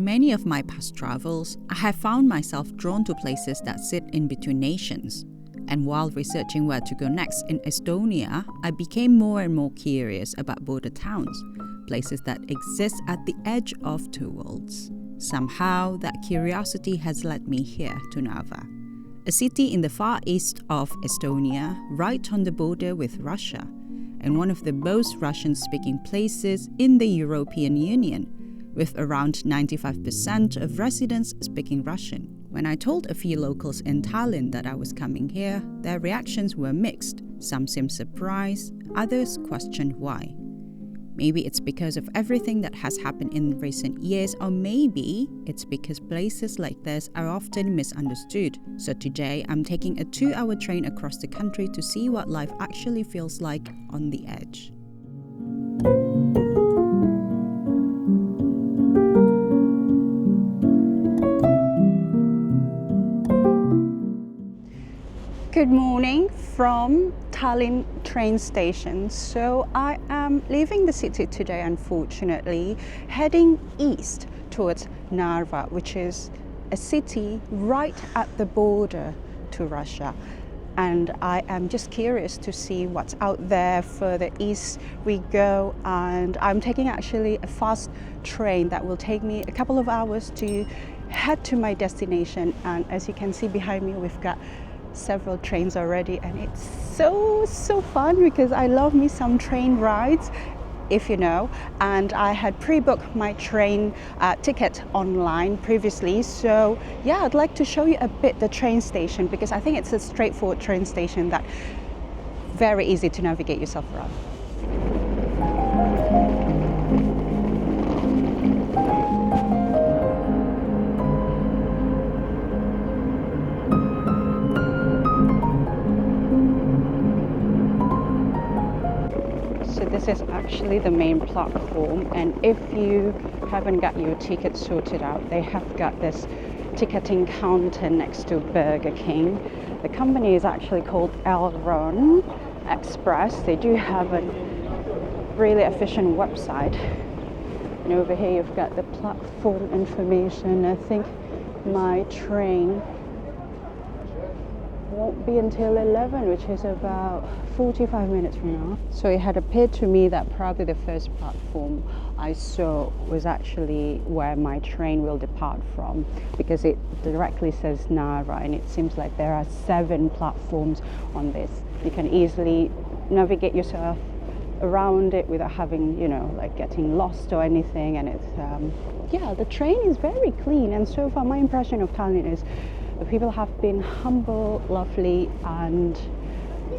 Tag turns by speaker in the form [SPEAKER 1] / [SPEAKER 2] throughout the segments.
[SPEAKER 1] many of my past travels, I have found myself drawn to places that sit in between nations. And while researching where to go next in Estonia, I became more and more curious about border towns, places that exist at the edge of two worlds. Somehow, that curiosity has led me here to Narva, a city in the far east of Estonia, right on the border with Russia, and one of the most Russian-speaking places in the European Union, with around 95% of residents speaking Russian. When I told a few locals in Tallinn that I was coming here, their reactions were mixed. Some seemed surprised, others questioned why. Maybe it's because of everything that has happened in recent years, or maybe it's because places like this are often misunderstood. So today, I'm taking a 2-hour train across the country to see what life actually feels like on the edge. Good morning from Tallinn train station. So I am leaving the city today, unfortunately, heading east towards Narva, which is a city right at the border to Russia. And I am just curious to see what's out there. Further east we go, and I'm taking actually a fast train that will take me a couple of hours to head to my destination. And as you can see behind me, we've got several trains already, and it's so fun because I love me some train rides, if you know. And I had pre-booked my train ticket online previously, so yeah, I'd like to show you a bit the train station, because I think it's a straightforward train station that very easy to navigate yourself around. This is actually the main platform, and if you haven't got your ticket sorted out, they have got this ticketing counter next to Burger King. The company is actually called Elron Express. They do have a really efficient website. And over here you've got the platform information. I think my train won't be until 11, which is about 45 minutes from now. So it had appeared to me that probably the first platform I saw was actually where my train will depart from, because it directly says Narva, and it seems like there are 7 platforms on this. You can easily navigate yourself around it without having, like getting lost or anything. And it's, yeah, the train is very clean, and so far my impression of Tallinn is the people have been humble, lovely, and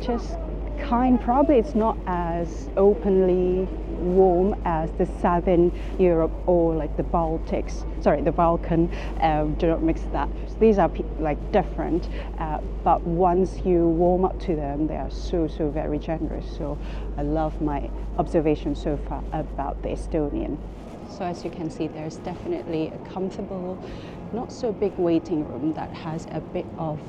[SPEAKER 1] just kind. Probably it's not as openly warm as the Southern Europe or like the the Balkan. Do not mix that. These are like different, but once you warm up to them, they are so very generous. So I love my observation so far about the Estonian. So as you can see, there's definitely a comfortable, not so big waiting room that has a bit of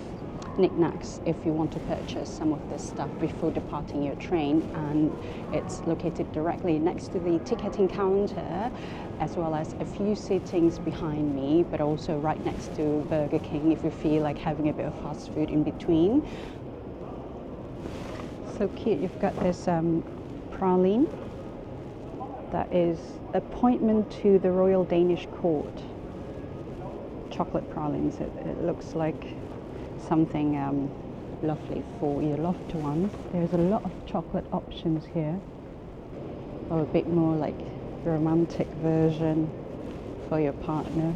[SPEAKER 1] knickknacks if you want to purchase some of this stuff before departing your train. And it's located directly next to the ticketing counter, as well as a few sittings behind me, but also right next to Burger King if you feel like having a bit of fast food in between. So cute. You've got this praline that is appointment to the Royal Danish Court. Chocolate pralines. It looks like something lovely for your loved ones. There's a lot of chocolate options here, or a bit more like romantic version for your partner.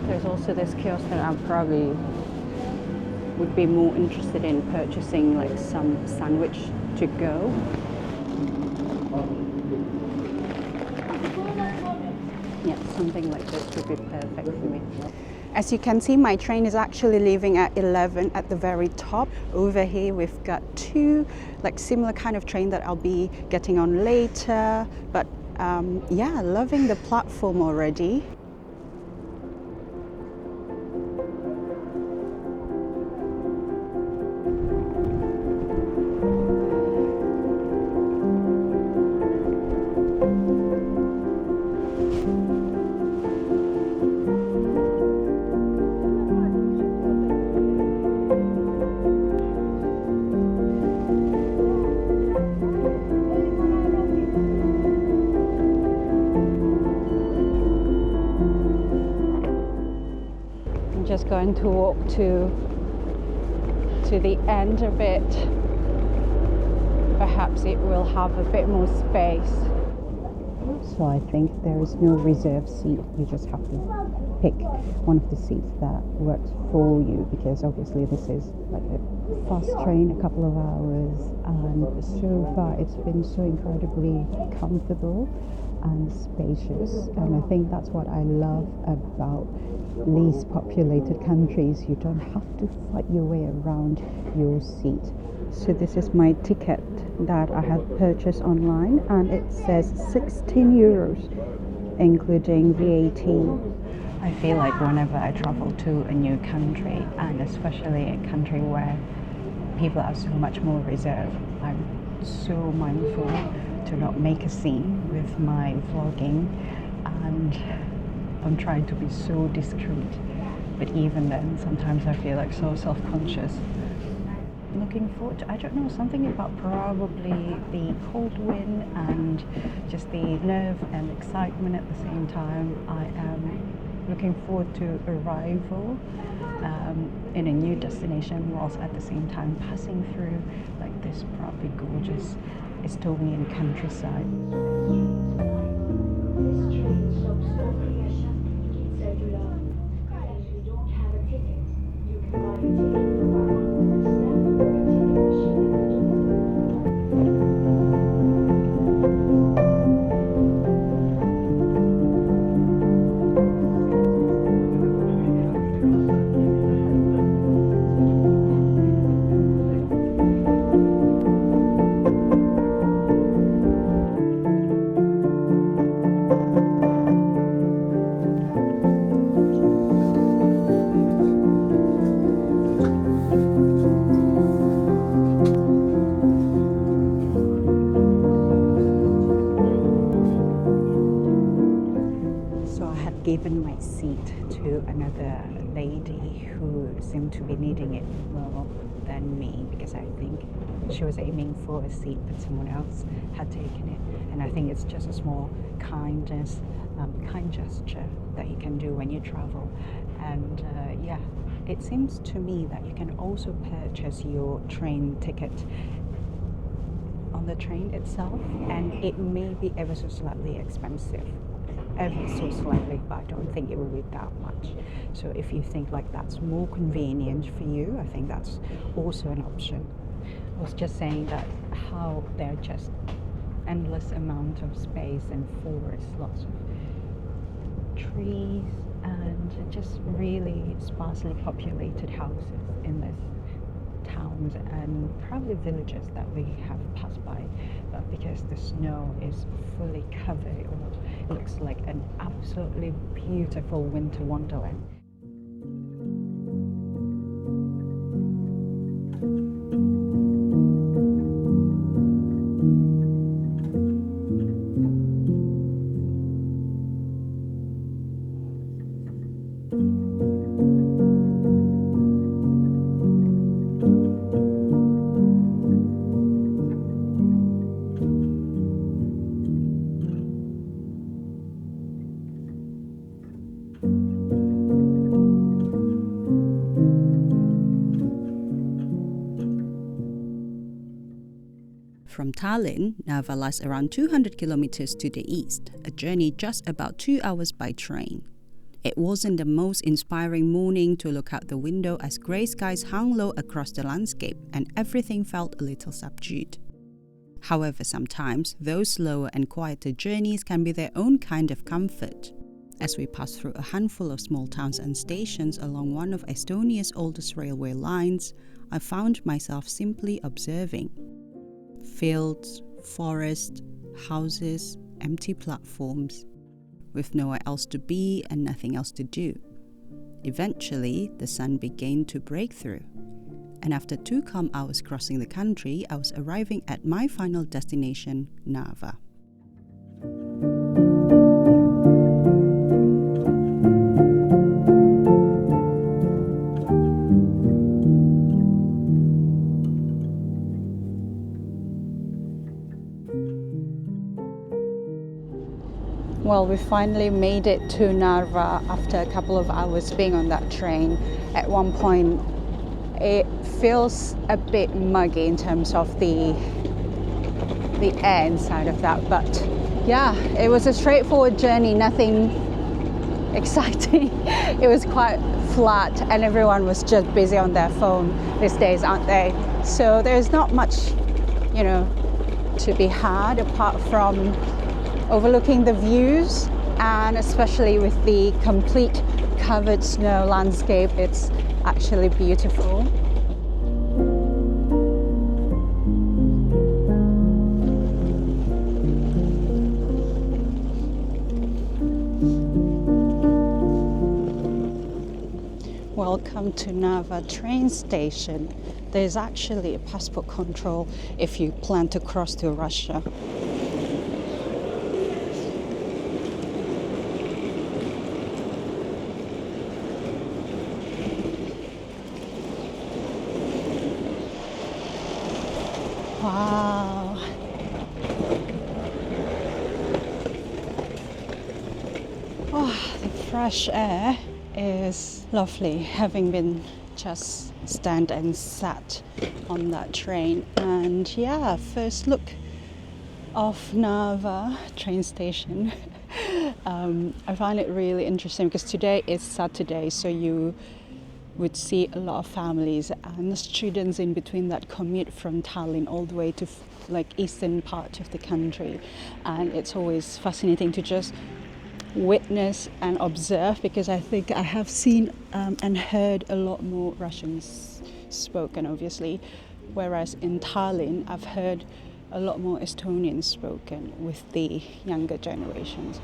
[SPEAKER 1] There's also this kiosk that I probably would be more interested in purchasing, like some sandwich to go. Yeah, something like this would be perfect for me. As you can see, my train is actually leaving at 11 at the very top. Over here we've got 2 like similar kind of train that I'll be getting on later. But yeah, loving the platform already. just going to walk to the end of it. Perhaps it will have a bit more space. So I think there is no reserved seat. You just have to pick one of the seats that works for you, because obviously this is like a fast train, a couple of hours, and so far it's been so incredibly comfortable and spacious. And I think that's what I love about least populated countries. You don't have to fight your way around your seat. So this is my ticket that I have purchased online, and it says 16 euros including VAT. I feel like whenever I travel to a new country, and especially a country where people are so much more reserved, I'm so mindful to not make a scene with my vlogging, and I'm trying to be so discreet. But even then, sometimes I feel like so self-conscious. Looking forward to, I don't know, something about probably the cold wind and just the nerve and excitement at the same time. I am looking forward to arrival in a new destination, whilst at the same time passing through like this probably gorgeous Estonian countryside. Given my seat to another lady who seemed to be needing it more than me, because I think she was aiming for a seat but someone else had taken it. And I think it's just a small kindness, kind gesture that you can do when you travel. And yeah, it seems to me that you can also purchase your train ticket on the train itself, and it may be ever so slightly expensive. Ever so slightly, but I don't think it will be that much. So if you think like that's more convenient for you, I think that's also an option. I was just saying that how there are just endless amount of space and forests, lots of trees, and just really sparsely populated houses in this towns and probably villages that we have passed by. But because the snow is fully covered, it looks like an absolutely beautiful winter wonderland.
[SPEAKER 2] From Tallinn, Narva lies around 200 kilometers to the east, a journey just about 2 hours by train. It wasn't the most inspiring morning to look out the window as grey skies hung low across the landscape and everything felt a little subdued. However, sometimes those slower and quieter journeys can be their own kind of comfort. As we passed through a handful of small towns and stations along one of Estonia's oldest railway lines, I found myself simply observing. Fields, forest, houses, empty platforms, with nowhere else to be and nothing else to do. Eventually, the sun began to break through, and after 2 calm hours crossing the country, I was arriving at my final destination, Narva.
[SPEAKER 1] Well, we finally made it to Narva after a couple of hours being on that train. At one point, it feels a bit muggy in terms of the air inside of that, but yeah, it was a straightforward journey, nothing exciting. It was quite flat and everyone was just busy on their phone these days, aren't they? So there's not much, to be had apart from overlooking the views, and especially with the complete covered snow landscape, it's actually beautiful. Welcome to Narva train station. There's actually a passport control if you plan to cross to Russia. Wow. Oh, the fresh air is lovely, having been just stand and sat on that train. And yeah, first look of Narva train station. I find it really interesting because today is Saturday, so you would see a lot of families and students in between that commute from Tallinn all the way to eastern part of the country, and it's always fascinating to just witness and observe, because I think I have seen and heard a lot more Russians spoken, obviously, whereas in Tallinn I've heard a lot more Estonian spoken with the younger generations.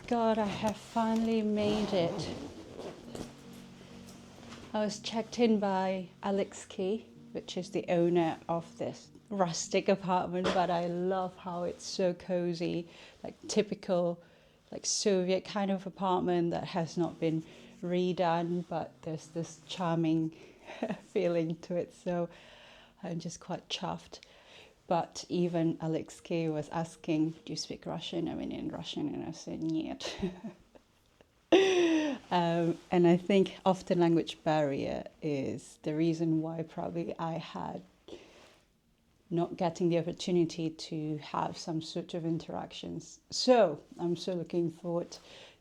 [SPEAKER 1] God, I have finally made it. I was checked in by Alexey, which is the owner of this rustic apartment, but I love how it's so cozy, like typical Soviet kind of apartment that has not been redone, but there's this charming feeling to it, so I'm just quite chuffed. But even Alexey was asking, do you speak Russian? I mean, in Russian, and I said, "Нет." And I think often language barrier is the reason why probably I had not getting the opportunity to have some sort of interactions. So I'm so looking forward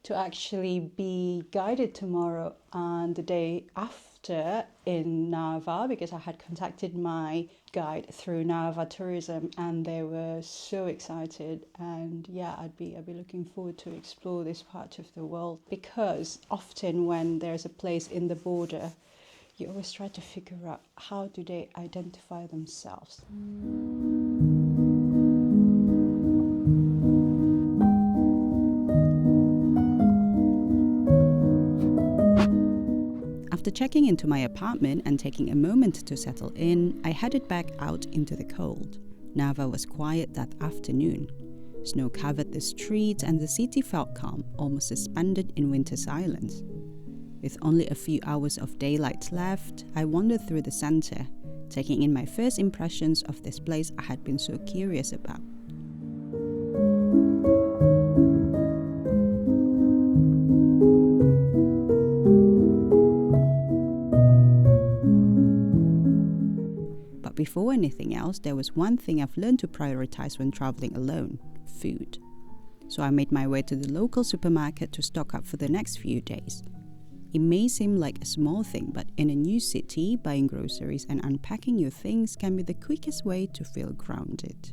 [SPEAKER 1] to actually be guided tomorrow and the day after in Narva, because I had contacted my guide through Narva Tourism and they were so excited, and yeah, I'd be looking forward to explore this part of the world, because often when there's a place in the border, you always try to figure out how do they identify themselves.
[SPEAKER 2] After checking into my apartment and taking a moment to settle in, I headed back out into the cold. Narva was quiet that afternoon. Snow covered the streets and the city felt calm, almost suspended in winter silence. With only a few hours of daylight left, I wandered through the center, taking in my first impressions of this place I had been so curious about. But before anything else, there was one thing I've learned to prioritize when traveling alone: food. So I made my way to the local supermarket to stock up for the next few days. It may seem like a small thing, but in a new city, buying groceries and unpacking your things can be the quickest way to feel grounded.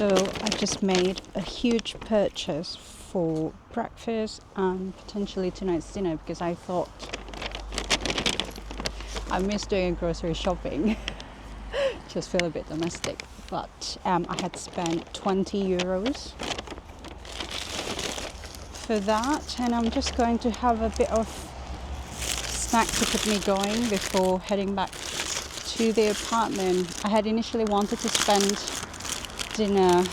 [SPEAKER 1] So I just made a huge purchase for breakfast and potentially tonight's dinner because I thought I miss doing grocery shopping. Just feel a bit domestic. But I had spent 20 euros for that, and I'm just going to have a bit of snack to keep me going before heading back to the apartment. I had initially wanted to spend dinner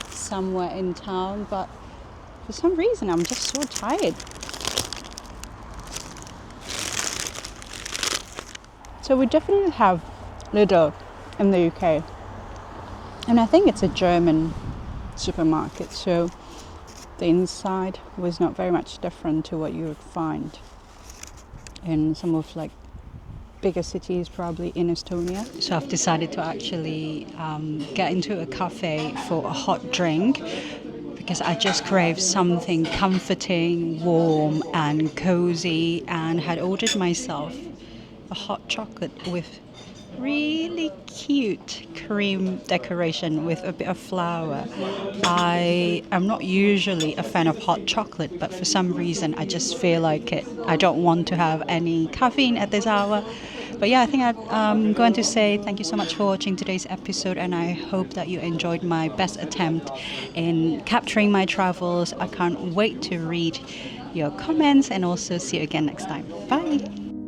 [SPEAKER 1] somewhere in town, but for some reason I'm just so tired. So we definitely have Lidl in the UK, and I think it's a German supermarket, so the inside was not very much different to what you would find in some of like bigger cities, probably in Estonia. So I've decided to actually get into a cafe for a hot drink because I just craved something comforting, warm and cozy, and had ordered myself a hot chocolate with really cute cream decoration with a bit of flour. I am not usually a fan of hot chocolate, but for some reason I just feel like it. I don't want to have any caffeine at this hour. But yeah, I think I'm going to say thank you so much for watching today's episode, and I hope that you enjoyed my best attempt in capturing my travels. I can't wait to read your comments and also see you again next time. Bye!